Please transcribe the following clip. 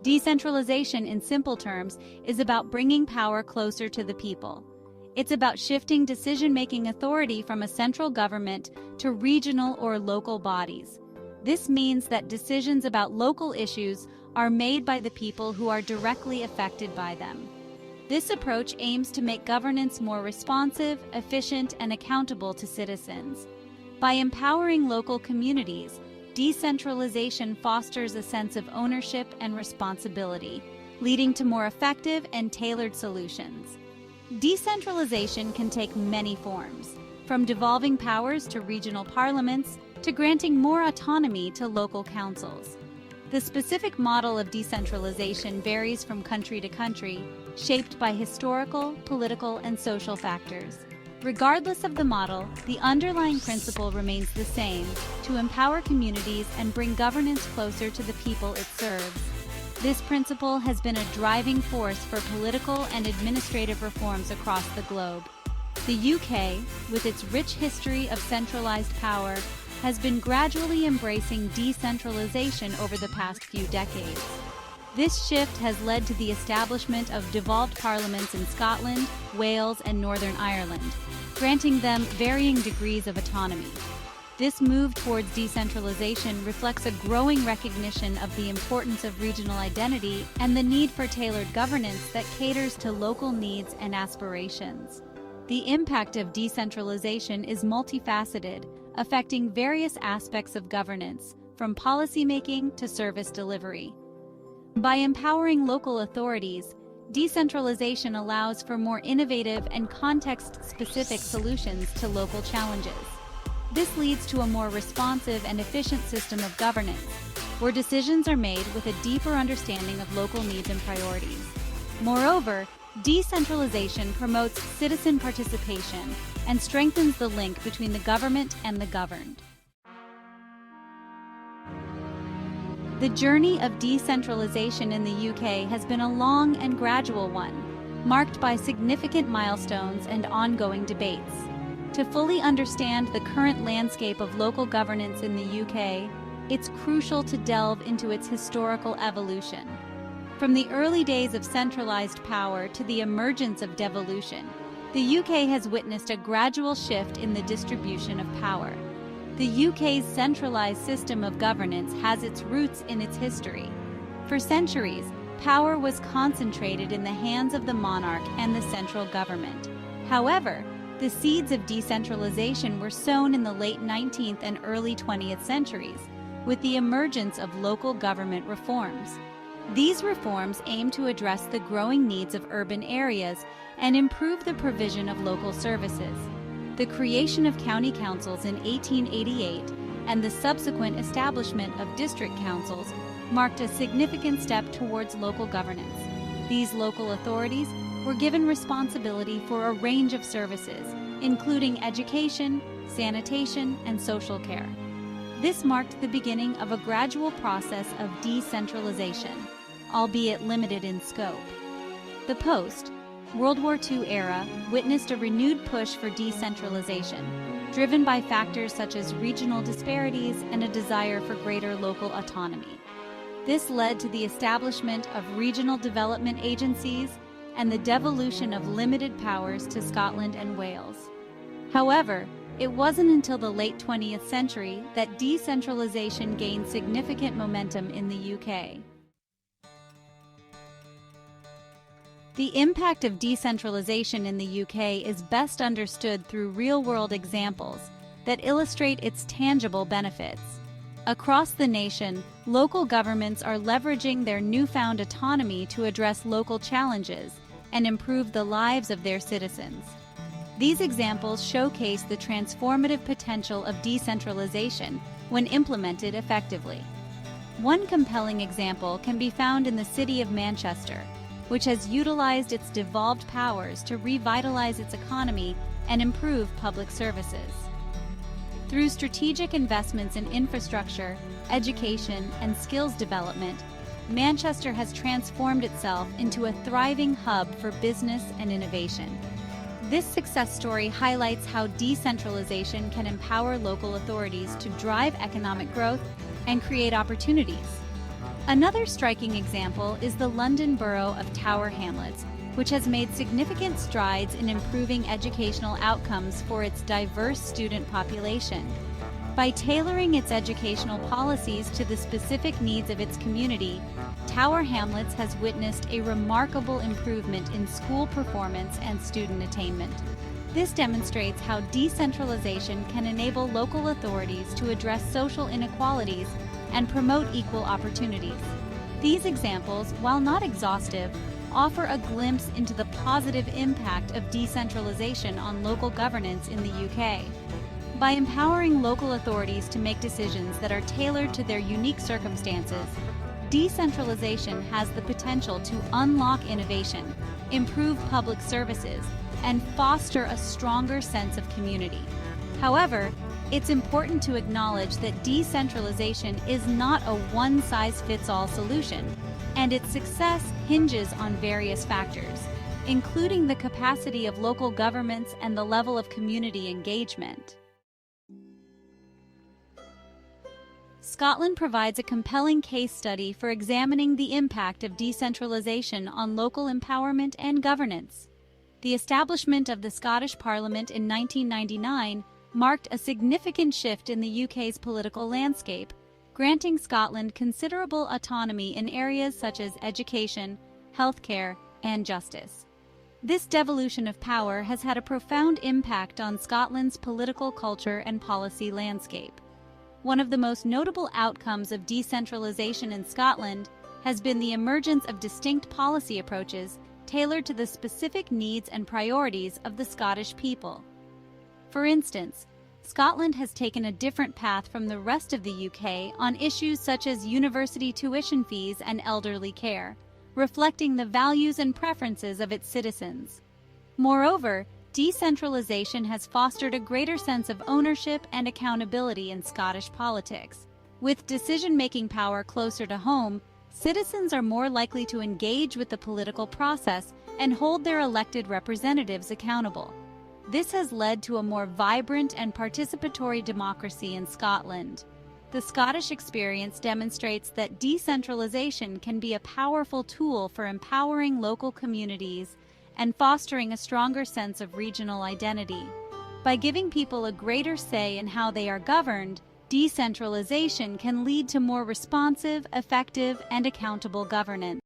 Decentralization, in simple terms, is about bringing power closer to the people. It's about shifting decision-making authority from a central government to regional or local bodies. This means that decisions about local issues are made by the people who are directly affected by them. This approach aims to make governance more responsive, efficient, and accountable to citizens. By empowering local communities, decentralization fosters a sense of ownership and responsibility, leading to more effective and tailored solutions. Decentralization can take many forms, from devolving powers to regional parliaments to granting more autonomy to local councils. The specific model of decentralization varies from country to country, shaped by historical, political, and social factors. Regardless of the model, the underlying principle remains the same: to empower communities and bring governance closer to the people it serves. This principle has been a driving force for political and administrative reforms across the globe. The UK, with its rich history of centralized power, has been gradually embracing decentralization over the past few decades. This shift has led to the establishment of devolved parliaments in Scotland, Wales, and Northern Ireland, granting them varying degrees of autonomy. This move towards decentralization reflects a growing recognition of the importance of regional identity and the need for tailored governance that caters to local needs and aspirations. The impact of decentralization is multifaceted, affecting various aspects of governance, from policymaking to service delivery. By empowering local authorities, decentralization allows for more innovative and context-specific solutions to local challenges. This leads to a more responsive and efficient system of governance, where decisions are made with a deeper understanding of local needs and priorities. Moreover, decentralization promotes citizen participation and strengthens the link between the government and the governed. The journey of decentralization in the UK has been a long and gradual one, marked by significant milestones and ongoing debates. To fully understand the current landscape of local governance in the UK, it's crucial to delve into its historical evolution. From the early days of centralized power to the emergence of devolution, the UK has witnessed a gradual shift in the distribution of power. The UK's centralized system of governance has its roots in its history. For centuries, power was concentrated in the hands of the monarch and the central government. However, the seeds of decentralization were sown in the late 19th and early 20th centuries, with the emergence of local government reforms. These reforms aim to address the growing needs of urban areas and improve the provision of local services. The creation of county councils in 1888 and the subsequent establishment of district councils marked a significant step towards local governance. These local authorities were given responsibility for a range of services, including education, sanitation, and social care. This marked the beginning of a gradual process of decentralization, albeit limited in scope. The post-World War II era witnessed a renewed push for decentralization, driven by factors such as regional disparities and a desire for greater local autonomy. This led to the establishment of regional development agencies and the devolution of limited powers to Scotland and Wales. However, it wasn't until the late 20th century that decentralization gained significant momentum in the UK. The impact of decentralization in the UK is best understood through real-world examples that illustrate its tangible benefits. Across the nation, local governments are leveraging their newfound autonomy to address local challenges and improve the lives of their citizens. These examples showcase the transformative potential of decentralization when implemented effectively. One compelling example can be found in the city of Manchester, which has utilized its devolved powers to revitalize its economy and improve public services. Through strategic investments in infrastructure, education, and skills development, Manchester has transformed itself into a thriving hub for business and innovation. This success story highlights how decentralization can empower local authorities to drive economic growth and create opportunities. Another striking example is the London borough of Tower Hamlets, which has made significant strides in improving educational outcomes for its diverse student population. By tailoring its educational policies to the specific needs of its community, Tower Hamlets has witnessed a remarkable improvement in school performance and student attainment. This demonstrates how decentralization can enable local authorities to address social inequalities and promote equal opportunities. These examples, while not exhaustive, offer a glimpse into the positive impact of decentralization on local governance in the UK. By empowering local authorities to make decisions that are tailored to their unique circumstances, decentralization has the potential to unlock innovation, improve public services, and foster a stronger sense of community. However, it's important to acknowledge that decentralization is not a one-size-fits-all solution, and its success hinges on various factors, including the capacity of local governments and the level of community engagement. Scotland provides a compelling case study for examining the impact of decentralization on local empowerment and governance. The establishment of the Scottish Parliament in 1999 marked a significant shift in the UK's political landscape, granting Scotland considerable autonomy in areas such as education, healthcare, and justice. This devolution of power has had a profound impact on Scotland's political culture and policy landscape. One of the most notable outcomes of decentralization in Scotland has been the emergence of distinct policy approaches tailored to the specific needs and priorities of the Scottish people. For instance, Scotland has taken a different path from the rest of the UK on issues such as university tuition fees and elderly care, reflecting the values and preferences of its citizens. Moreover, decentralization has fostered a greater sense of ownership and accountability in Scottish politics. With decision-making power closer to home, citizens are more likely to engage with the political process and hold their elected representatives accountable. This has led to a more vibrant and participatory democracy in Scotland. The Scottish experience demonstrates that decentralization can be a powerful tool for empowering local communities and fostering a stronger sense of regional identity. By giving people a greater say in how they are governed, decentralization can lead to more responsive, effective, and accountable governance.